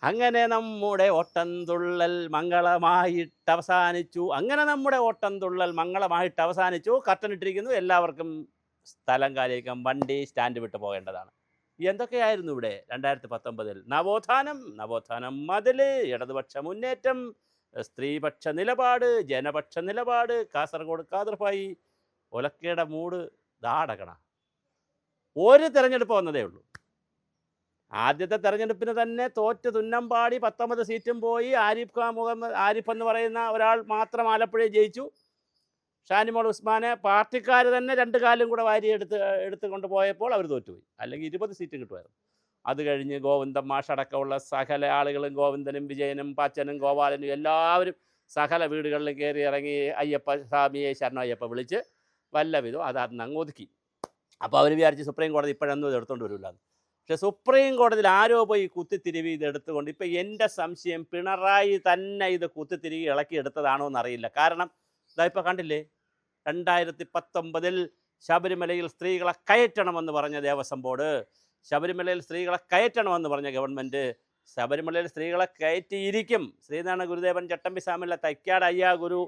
അങ്ങനെ നമ്മുടെ ഓട്ടംതുള്ളൽ മംഗളമായിട്ട് അവസാനിച്ചു. അങ്ങനെ നമ്മുടെ ഓട്ടംതുള്ളൽ മംഗളമായിട്ട് അവസാനിച്ചു. കർട്ടൻ ഇട്ടിരിക്കുന്നു. എല്ലാവർക്കും സ്ഥലം കാലിയാക്കാം. വണ്ടി സ്റ്റാൻഡ് വിട്ട് പോകേണ്ടതാണ്. എന്തൊക്കെയായിരുന്നു ഇവിടെ 2019 നവോത്ഥാനം മതിൽ, ഇടതുപക്ഷ മുന്നേറ്റം, സ്ത്രീപക്ഷ നിലപാട്, ജനപക്ഷ നിലപാട്, കാസർഗോഡ് കാദർഭായി, ഒലക്കയുടെ മൂട് ദാടകണ. ഒരു തെരഞ്ഞെടുപ്പ് വന്നതേ ഉള്ളൂ. ആദ്യത്തെ തെരഞ്ഞെടുപ്പിന് തന്നെ തോറ്റ് തുന്നമ്പാടി 19 സീറ്റും പോയി. ആരിഫ് എന്ന് പറയുന്ന ഒരാൾ മാത്രം ആലപ്പുഴയിൽ ജയിച്ചു. ഷാനിമോൾ ഉസ്മാനെ പാർട്ടിക്കാർ തന്നെ 2 കാലും കൂടെ വാരി എടുത്തുകൊണ്ട് പോയപ്പോൾ അവർ തോറ്റുപോയി. അല്ലെങ്കിൽ 20 സീറ്റ് കിട്ടുമായിരുന്നു. അത് കഴിഞ്ഞ് ഗോവിന്ദൻ മാഷടക്കമുള്ള സകല ആളുകളും, ഗോവിന്ദനും വിജയനും പാച്ചനും ഗോപാലനും എല്ലാവരും സകല വീടുകളിലും കയറി ഇറങ്ങി അയ്യപ്പ സ്വാമിയെ ശരണയ്യപ്പ വിളിച്ച് വല്ലവിധം അന്ന് അങ്ങ് ഒതുക്കി. അപ്പോൾ അവർ വിചാരിച്ച് സുപ്രീം കോടതി ഇപ്പോഴൊന്നും ഇത് എടുത്തുകൊണ്ട് വരില്ല. പക്ഷെ സുപ്രീം കോടതിയിൽ ആരോ പോയി കുത്തിത്തിരിവി ഇത് എടുത്തുകൊണ്ട്, ഇപ്പം എൻ്റെ സംശയം പിണറായി തന്നെ ഇത് കുത്തിത്തിരിവി ഇളക്കി എടുത്തതാണോ എന്നറിയില്ല. കാരണം ഇതാ ഇപ്പോൾ കണ്ടില്ലേ, 2019 ശബരിമലയിൽ സ്ത്രീകളെ കയറ്റണമെന്ന് പറഞ്ഞ ദേവസ്വം ബോർഡ്, ശബരിമലയിൽ സ്ത്രീകളെ കയറ്റണമെന്ന് പറഞ്ഞ ഗവൺമെൻറ്, ശബരിമലയിൽ സ്ത്രീകളെ കയറ്റിയിരിക്കും. ശ്രീനാരായണ ഗുരുദേവൻ, ചട്ടമ്പി സ്വാമിയുള്ള തൈക്കാട് അയ്യാ ഗുരു,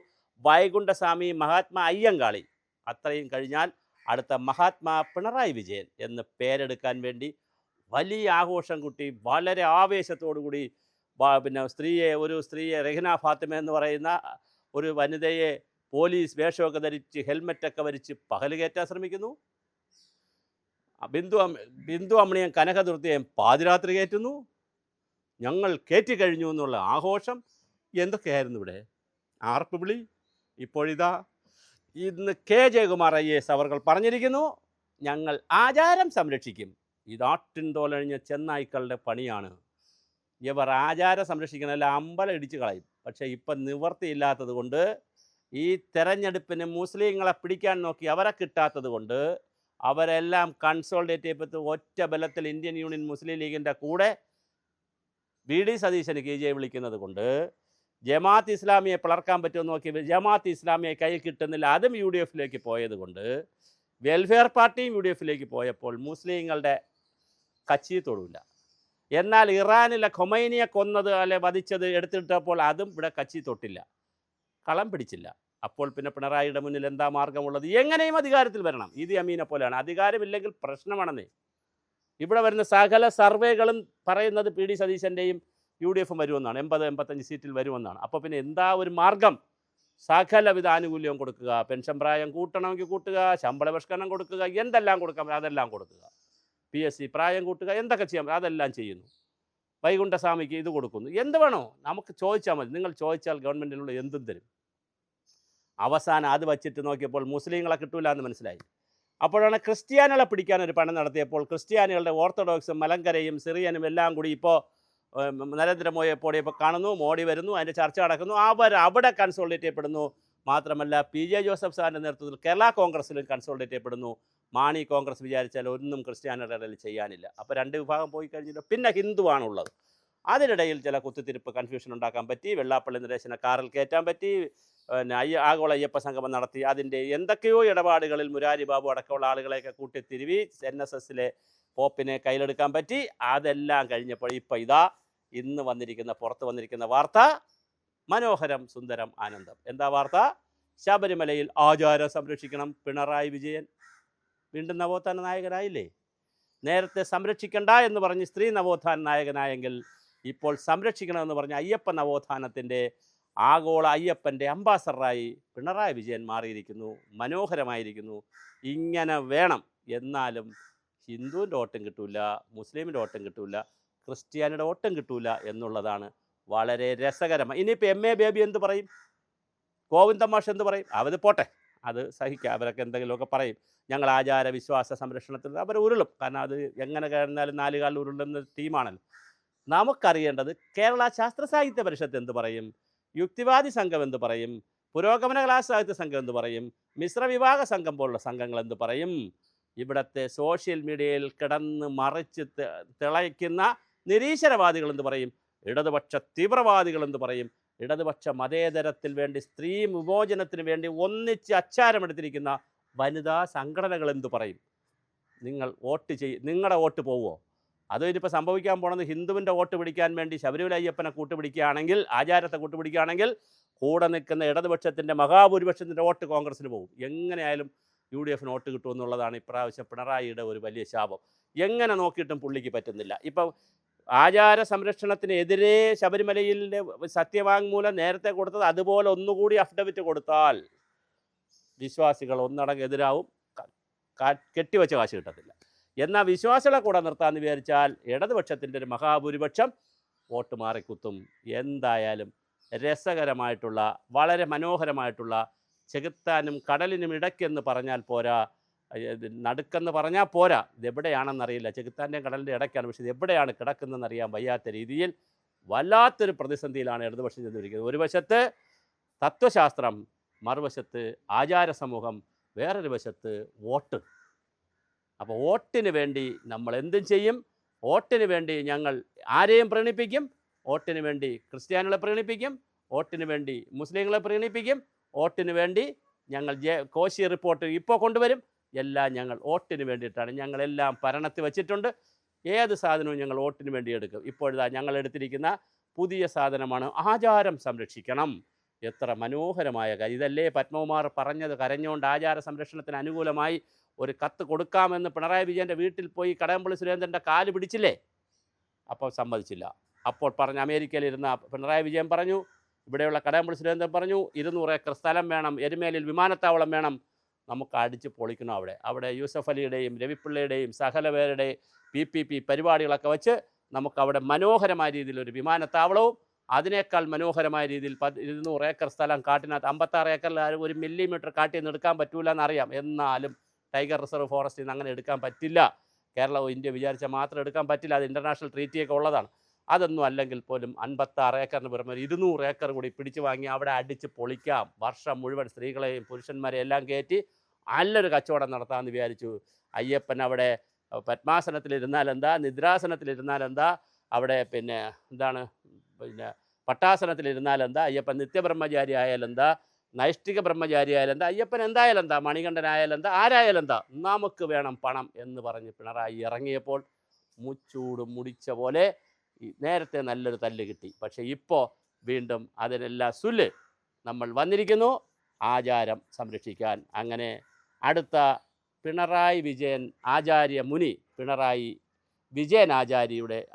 വൈകുണ്ഠസ്വാമി, മഹാത്മാ അയ്യങ്കാളി, അത്രയും കഴിഞ്ഞാൽ അടുത്ത മഹാത്മാ പിണറായി വിജയൻ എന്ന് പേരെടുക്കാൻ വേണ്ടി വലിയ ആഘോഷം കൂട്ടി വളരെ ആവേശത്തോടുകൂടി ഒരു സ്ത്രീയെ റെഹ്ന ഫാത്തിമ എന്ന് പറയുന്ന ഒരു വനിതയെ പോലീസ് വേഷമൊക്കെ ധരിച്ച് ഹെൽമെറ്റൊക്കെ വരിച്ച് പകൽ കയറ്റാൻ ശ്രമിക്കുന്നു. ബിന്ദു അമ്മണിയും കനകദുർത്തിയെയും പാതിരാത്രി കയറ്റുന്നു. ഞങ്ങൾ കയറ്റിക്കഴിഞ്ഞു എന്നുള്ള ആഘോഷം. എന്തൊക്കെയായിരുന്നു ഇവിടെ ആർപ്പുവിളി. ഇപ്പോഴിതാ ഇന്ന് കെ ജയകുമാർ IAS അവർ പറഞ്ഞിരിക്കുന്നു, ഞങ്ങൾ ആചാരം സംരക്ഷിക്കും. ഇതാട്ടിൻ തോലഴിഞ്ഞ ചെന്നായ്ക്കളുടെ പണിയാണ്. ഇവർ ആചാരം സംരക്ഷിക്കണമല്ല, അമ്പലം ഇടിച്ചു കളയും. പക്ഷേ ഇപ്പം നിവർത്തിയില്ലാത്തത് കൊണ്ട്, ഈ തെരഞ്ഞെടുപ്പിന് മുസ്ലിങ്ങളെ പിടിക്കാൻ നോക്കി അവരെ കിട്ടാത്തത് കൊണ്ട് അവരെല്ലാം കൺസോൾട്ടേറ്റ് ചെയ്യപ്പെട്ട് ഒറ്റ ബലത്തിൽ ഇന്ത്യൻ യൂണിയൻ മുസ്ലിം ലീഗിൻ്റെ കൂടെ VD സതീശന് KJ വിളിക്കുന്നത് കൊണ്ട്, ജമാഅത്ത് ഇസ്ലാമിയെ പിളർക്കാൻ പറ്റുമെന്ന് നോക്കി ജമാഅത്ത് ഇസ്ലാമിയെ കൈ കിട്ടുന്നില്ല, അതും UDF പോയത് കൊണ്ട്, വെൽഫെയർ പാർട്ടിയും UDF പോയപ്പോൾ മുസ്ലിങ്ങളുടെ കച്ചി തൊടില്ല. എന്നാൽ ഇറാനിലെ ഖൊമൈനിയെ കൊന്നത് അല്ലെ വധിച്ചത് എടുത്തിട്ടപ്പോൾ അതും ഇവിടെ കച്ചി തൊട്ടില്ല, കളം പിടിച്ചില്ല. അപ്പോൾ പിന്നെ പിണറായിയുടെ മുന്നിൽ എന്താ മാർഗമുള്ളത്? എങ്ങനെയും അധികാരത്തിൽ വരണം. ഈദി അമീനെ പോലെയാണ്. അധികാരമില്ലെങ്കിൽ പ്രശ്നമാണെന്നേ. ഇവിടെ വരുന്ന സകല സർവേകളും പറയുന്നത് PD സതീശൻ്റെയും UDF വരുമെന്നാണ്, 80-85 സീറ്റിൽ വരുമെന്നാണ്. അപ്പോൾ പിന്നെ എന്താ ഒരു മാർഗം? സകലവിധ ആനുകൂല്യവും കൊടുക്കുക, പെൻഷൻ പ്രായം കൂട്ടണമെങ്കിൽ കൂട്ടുക, ശമ്പള പരിഷ്കരണം കൊടുക്കുക, എന്തെല്ലാം കൊടുക്കാം അതെല്ലാം കൊടുക്കുക, PSC പ്രായം കൂട്ടുക, എന്തൊക്കെ ചെയ്യാം അതെല്ലാം ചെയ്യുന്നു. വൈകുണ്ഠസ്വാമിക്ക് ഇത് കൊടുക്കുന്നു. എന്ത് വേണോ നമുക്ക് ചോദിച്ചാൽ മതി. നിങ്ങൾ ചോദിച്ചാൽ ഗവൺമെൻറ്റിനുള്ള എന്തും തരും. അവസാനം അത് വച്ചിട്ട് നോക്കിയപ്പോൾ മുസ്ലിങ്ങളെ കിട്ടൂല എന്ന് മനസ്സിലായി. അപ്പോഴാണ് ക്രിസ്ത്യാനികളെ പിടിക്കാനൊരു പണം നടത്തിയപ്പോൾ ക്രിസ്ത്യാനികളുടെ ഓർത്തഡോക്സും മലങ്കരയും സിറിയനും എല്ലാം കൂടി ഇപ്പോൾ നരേന്ദ്രമോദിയെ ഇപ്പോൾ കാണുന്നു, മോഡി വരുന്നു, അതിൻ്റെ ചർച്ച നടക്കുന്നു. അവർ അവിടെ കൺസോൾട്ടേറ്റ് ചെയ്യപ്പെടുന്നു. മാത്രമല്ല PJ ജോസഫ് സാറിൻ്റെ നേതൃത്വത്തിൽ കേരള കോൺഗ്രസ്സിലും കൺസോൾട്ടേറ്റ് ചെയ്യപ്പെടുന്നു. മാണി കോൺഗ്രസ് വിചാരിച്ചാൽ ഒന്നും ക്രിസ്ത്യാനികളുടെ ഇടയിൽ ചെയ്യാനില്ല. അപ്പോൾ 2 വിഭാഗം പോയി കഴിഞ്ഞിട്ട് പിന്നെ ഹിന്ദുവാണുള്ളത്. അതിനിടയിൽ ചില കുത്തിത്തിരിപ്പ് കൺഫ്യൂഷൻ ഉണ്ടാക്കാൻ പറ്റി. വെള്ളാപ്പള്ളി നരേശനെ കാറിൽ കയറ്റാൻ പറ്റി. ആഗോള അയ്യപ്പ സംഗമം നടത്തി. അതിൻ്റെ എന്തൊക്കെയോ ഇടപാടുകളിൽ മുരാരി ബാബു അടക്കമുള്ള ആളുകളെയൊക്കെ കൂട്ടിത്തിരുവി NSSലെ പോപ്പിനെ കയ്യിലെടുക്കാൻ പറ്റി. അതെല്ലാം കഴിഞ്ഞപ്പോൾ ഇപ്പോൾ ഇതാ ഇന്ന് പുറത്ത് വന്നിരിക്കുന്ന വാർത്ത മനോഹരം സുന്ദരം ആനന്ദം. എന്താ വാർത്ത? ശബരിമലയിൽ ആചാരം സംരക്ഷിക്കണം പിണറായി വിജയൻ. വീണ്ടും നവോത്ഥാന നായകനായില്ലേ? നേരത്തെ സംരക്ഷിക്കണ്ട എന്ന് പറഞ്ഞ് സ്ത്രീ നവോത്ഥാന നായകനായെങ്കിൽ ഇപ്പോൾ സംരക്ഷിക്കണമെന്ന് പറഞ്ഞ അയ്യപ്പ നവോത്ഥാനത്തിൻ്റെ ആഗോള അയ്യപ്പൻ്റെ അംബാസഡറായി പിണറായി വിജയൻ മാറിയിരിക്കുന്നു. മനോഹരമായിരിക്കുന്നു. ഇങ്ങനെ വേണം. എന്നാലും ഹിന്ദുവിൻ്റെ ഓട്ടം കിട്ടൂല, മുസ്ലിമിൻ്റെ ഓട്ടം കിട്ടൂല, ക്രിസ്ത്യാനിയുടെ ഓട്ടം കിട്ടൂല എന്നുള്ളതാണ് വളരെ രസകരമായി. ഇനിയിപ്പോൾ MA ബേബി എന്ത് പറയും? ഗോവിന്ദൻ മാഷ് എന്ത് പറയും? അവർ പോട്ടെ, അത് സഹിക്കാം. അവരൊക്കെ എന്തെങ്കിലുമൊക്കെ പറയും. ഞങ്ങൾ ആചാര വിശ്വാസ സംരക്ഷണത്തിൽ അവർ ഉരുളും. കാരണം അത് എങ്ങനെ കഴിഞ്ഞാലും 4 കാലിൽ ഉരുളുന്ന ടീമാണല്ലോ. നമുക്കറിയേണ്ടത് കേരള ശാസ്ത്ര സാഹിത്യ പരിഷത്ത് എന്ത് പറയും, യുക്തിവാദി സംഘം എന്ത് പറയും, പുരോഗമന കലാസാഹിത്യ സംഘം എന്ത് പറയും, മിശ്ര വിഭാഗ സംഘം പോലുള്ള സംഘങ്ങൾ എന്ത് പറയും, ഇവിടുത്തെ സോഷ്യൽ മീഡിയയിൽ കിടന്ന് മറിച്ച് തിളയ്ക്കുന്ന നിരീശ്വരവാദികൾ എന്ത് പറയും, ഇടതുപക്ഷ തീവ്രവാദികൾ എന്ത് പറയും, ഇടതുപക്ഷ മതേതരത്തിൽ വേണ്ടി സ്ത്രീ വിമോചനത്തിന് വേണ്ടി ഒന്നിച്ച് അച്ചാരമെടുത്തിരിക്കുന്ന വനിതാ സംഘടനകൾ എന്ത് പറയും? നിങ്ങളുടെ വോട്ട് പോവുമോ? അതും ഇനിയിപ്പോൾ സംഭവിക്കാൻ പോണത് ഹിന്ദുവിൻ്റെ വോട്ട് പിടിക്കാൻ വേണ്ടി ശബരിമല അയ്യപ്പനെ കൂട്ടുപിടിക്കുകയാണെങ്കിൽ, ആചാരത്തെ കൂട്ടുപിടിക്കുകയാണെങ്കിൽ, കൂടെ നിൽക്കുന്ന ഇടതുപക്ഷത്തിൻ്റെ മഹാഭൂരിപക്ഷത്തിൻ്റെ വോട്ട് കോൺഗ്രസ്സിന് പോകും. എങ്ങനെയായാലും UDF വോട്ട് കിട്ടുമെന്നുള്ളതാണ് ഇപ്രാവശ്യം പിണറായിയുടെ ഒരു വലിയ ശാപം. എങ്ങനെ നോക്കിയിട്ടും പുള്ളിക്ക് പറ്റുന്നില്ല. ഇപ്പം ആചാര സംരക്ഷണത്തിനെതിരെ ശബരിമലയിലെ സത്യവാങ്മൂലം നേരത്തെ കൊടുത്തത് അതുപോലെ ഒന്നുകൂടി അഫിഡവിറ്റ് കൊടുത്താൽ വിശ്വാസികൾ ഒന്നടങ്കം എതിരാവും, കെട്ടിവെച്ച കാശ് കിട്ടത്തില്ല. എന്നാൽ വിശ്വാസികളെ കൂടെ നിർത്താമെന്ന് വിചാരിച്ചാൽ ഇടതുപക്ഷത്തിൻ്റെ ഒരു മഹാഭൂരിപക്ഷം വോട്ട് മാറിക്കുത്തും. എന്തായാലും രസകരമായിട്ടുള്ള, വളരെ മനോഹരമായിട്ടുള്ള, ചെകുത്താനും കടലിനും ഇടയ്ക്കെന്ന് പറഞ്ഞാൽ പോരാ, നടുക്കെന്ന് പറഞ്ഞാൽ പോരാ, ഇതെവിടെയാണെന്നറിയില്ല. ചെകുത്താൻ്റെയും കടലിൻ്റെ ഇടയ്ക്കാണ്, പക്ഷേ ഇത് എവിടെയാണ് കിടക്കുന്നതെന്ന് അറിയാൻ വയ്യാത്ത രീതിയിൽ വല്ലാത്തൊരു പ്രതിസന്ധിയിലാണ് ഇടതുപക്ഷം ചെന്നിരിക്കുന്നത്. ഒരു വശത്ത് തത്വശാസ്ത്രം, മറുവശത്ത് ആചാര സമൂഹം, വേറൊരു വശത്ത് വോട്ട്. അപ്പോൾ വോട്ടിന് വേണ്ടി നമ്മൾ എന്തും ചെയ്യും. വോട്ടിന് വേണ്ടി ഞങ്ങൾ ആരെയും പ്രീണിപ്പിക്കും. വോട്ടിന് വേണ്ടി ക്രിസ്ത്യാനികളെ പ്രീണിപ്പിക്കും. വോട്ടിന് വേണ്ടി മുസ്ലിങ്ങളെ പ്രീണിപ്പിക്കും. വോട്ടിന് വേണ്ടി ഞങ്ങൾ കോശി റിപ്പോർട്ട് ഇപ്പോൾ കൊണ്ടുവരും. എല്ലാം ഞങ്ങൾ വോട്ടിന് വേണ്ടിയിട്ടാണ്. ഞങ്ങളെല്ലാം ഭരണത്തിൽ വച്ചിട്ടുണ്ട്. ഏത് സാധനവും ഞങ്ങൾ വോട്ടിന് വേണ്ടി എടുക്കും. ഇപ്പോഴിതാ ഞങ്ങൾ എടുത്തിരിക്കുന്ന പുതിയ സാധനമാണ് ആചാരം സംരക്ഷിക്കണം. എത്ര മനോഹരമായ കാര്യം. ഇതല്ലേ പത്മകുമാർ പറഞ്ഞത്, കരഞ്ഞുകൊണ്ട് ആചാര സംരക്ഷണത്തിന് അനുകൂലമായി ഒരു കത്ത് കൊടുക്കാമെന്ന് പിണറായി വിജയൻ്റെ വീട്ടിൽ പോയി കടകംപള്ളി സുരേന്ദ്രൻ്റെ കാല് പിടിച്ചില്ലേ? അപ്പോൾ സമ്മതിച്ചില്ല. അപ്പോൾ പറഞ്ഞ് അമേരിക്കയിലിരുന്ന പിണറായി വിജയൻ പറഞ്ഞു, ഇവിടെയുള്ള കടകംപള്ളി സുരേന്ദ്രൻ പറഞ്ഞു 200 ഏക്കർ സ്ഥലം വേണം, എരുമേലിൽ വിമാനത്താവളം വേണം, നമുക്ക് അടിച്ച് പൊളിക്കണം. അവിടെ യൂസഫ് അലിയുടെയും രവിപ്പിള്ളയുടെയും സകല പേരുടെ PPP പരിപാടികളൊക്കെ വെച്ച് നമുക്കവിടെ മനോഹരമായ രീതിയിൽ ഒരു വിമാനത്താവളവും അതിനേക്കാൾ മനോഹരമായ രീതിയിൽ 200 ഏക്കർ സ്ഥലം കാട്ടിനകത്ത് 56 ഏക്കറിൽ 1 മില്ലിമീറ്റർ കാട്ടിൽ നിന്ന് എടുക്കാൻ പറ്റൂല എന്നറിയാം. എന്നാലും ടൈഗർ റിസർവ് ഫോറസ്റ്റിൽ നിന്ന് അങ്ങനെ എടുക്കാൻ പറ്റില്ല. കേരളവും ഇന്ത്യ വിചാരിച്ചാൽ മാത്രം എടുക്കാൻ പറ്റില്ല. അത് ഇൻ്റർനാഷണൽ ട്രീറ്റിയൊക്കെ ഉള്ളതാണ്. അതൊന്നും അല്ലെങ്കിൽ പോലും 56 ഏക്കറിന് പുറമെ 200 ഏക്കർ കൂടി പിടിച്ചു വാങ്ങി അവിടെ അടിച്ച് പൊളിക്കാം. വർഷം മുഴുവൻ സ്ത്രീകളെയും പുരുഷന്മാരെയും എല്ലാം കയറ്റി നല്ലൊരു കച്ചവടം നടത്താമെന്ന് വിചാരിച്ചു. അയ്യപ്പൻ അവിടെ പത്മാസനത്തിലിരുന്നാലെന്താ, നിദ്രാസനത്തിലിരുന്നാലെന്താ, അവിടെ പിന്നെ പട്ടാസനത്തിലിരുന്നാലെന്താ, അയ്യപ്പൻ നിത്യബ്രഹ്മചാരി ആയാലെന്താ, നൈഷ്ഠിക ബ്രഹ്മചാരി ആയാലെന്താ, അയ്യപ്പൻ എന്തായാലെന്താ, മണികണ്ഠനായാലെന്താ, ആരായാലെന്താ, നമുക്ക് വേണം പണം എന്ന് പറഞ്ഞ് പിണറായി ഇറങ്ങിയപ്പോൾ മുച്ചൂട് മുടിച്ച പോലെ നേരത്തെ നല്ലൊരു തല്ല് കിട്ടി. പക്ഷേ ഇപ്പോൾ വീണ്ടും അതിനെല്ലാം സുല്ല് നമ്മൾ വന്നിരിക്കുന്നു ആചാരം സംരക്ഷിക്കാൻ. അങ്ങനെ അടുത്ത പിണറായി വിജയൻ ആചാര്യ മുനി പിണറായി വിജയൻ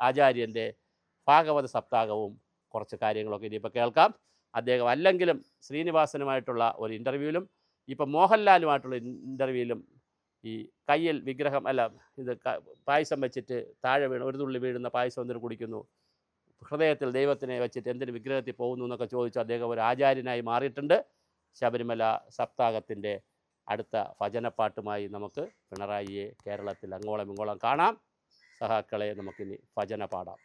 ആചാര്യൻ്റെ ഭാഗവത സപ്താഹവും കുറച്ച് കാര്യങ്ങളൊക്കെ ഇനിയിപ്പോൾ കേൾക്കാം. അദ്ദേഹം അല്ലെങ്കിലും ശ്രീനിവാസനുമായിട്ടുള്ള ഒരു ഇൻ്റർവ്യൂവിലും ഇപ്പം മോഹൻലാലുമായിട്ടുള്ള ഇൻ്റർവ്യൂവിലും ഈ കയ്യിൽ വിഗ്രഹം പായസം വെച്ചിട്ട് താഴെ ഒരു തുള്ളി വീഴുന്ന പായസം എന്തിനു കുടിക്കുന്നു, ഹൃദയത്തിൽ ദൈവത്തിനെ വെച്ചിട്ട് എന്തിന് വിഗ്രഹത്തിൽ പോകുന്നു എന്നൊക്കെ ചോദിച്ചു അദ്ദേഹം ഒരു ആചാര്യനായി മാറിയിട്ടുണ്ട്. ശബരിമല സപ്താഹത്തിൻ്റെ അടുത്ത ഭജനപ്പാട്ടുമായി നമുക്ക് പിണറായിയെ കേരളത്തിൽ അങ്ങോളം ഇങ്ങോളം കാണാം. സഹാക്കളെ, നമുക്കിനി ഭജന പാടാം.